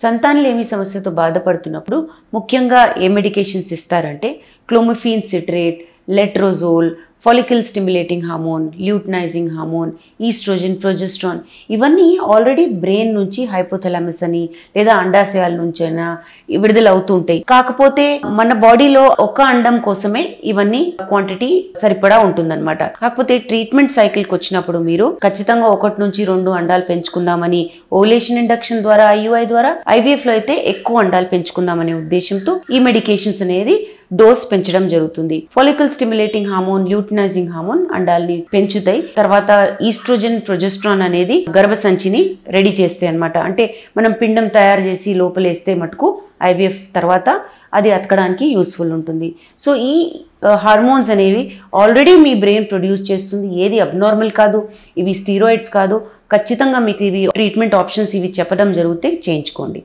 సంతానలేమి సమస్యతో బాధపడుతున్నప్పుడు ముఖ్యంగా ఏ మెడికేషన్స్ ఇస్తారంటే clomiphene citrate, letrozole, follicle stimulating hormone, luteinizing hormone, estrogen, progesterone ఇవన్నీ ఆల్రెడీ బ్రెయిన్ నుంచి హైపోథలామస్ అని లేదా అండాశయాల నుంచైనా విడుదల అవుతుంటాయి. కాకపోతే మన బాడీలో ఒక అండం కోసమే ఇవన్నీ క్వాంటిటీ సరిపడా ఉంటుందన్నమాట. కాకపోతే ట్రీట్మెంట్ సైకిల్కి వచ్చినప్పుడు మీరు ఖచ్చితంగా 1 నుంచి 2 అండాలు పెంచుకుందామని ఓవులేషన్ ఇండక్షన్ ద్వారా IUI ద్వారా IVF లో అయితే ఎక్కువ అండాలు పెంచుకుందామనే ఉద్దేశంతో ఈ మెడికేషన్స్ అనేది డోస్ పెంచడం జరుగుతుంది. Follicle stimulating hormone, luteinizing hormone అండాల్ని పెంచుతాయి. తర్వాత ఈస్ట్రోజన్, ప్రొజెస్ట్రాన్ అనేది గర్భసంచిని రెడీ చేస్తాయి అన్నమాట. అంటే మనం పిండం తయారు చేసి లోపలేస్తే మటుకు IVF తర్వాత అది అతకడానికి యూస్ఫుల్ ఉంటుంది. సో ఈ హార్మోన్స్ అనేవి ఆల్రెడీ మీ బ్రెయిన్ ప్రొడ్యూస్ చేస్తుంది. ఏది అబ్నార్మల్ కాదు, ఇవి స్టీరాయిడ్స్ కాదు. ఖచ్చితంగా మీకు ఇవి ట్రీట్మెంట్ ఆప్షన్స్ ఇవి చెప్పడం జరిగితే చేయించుకోండి.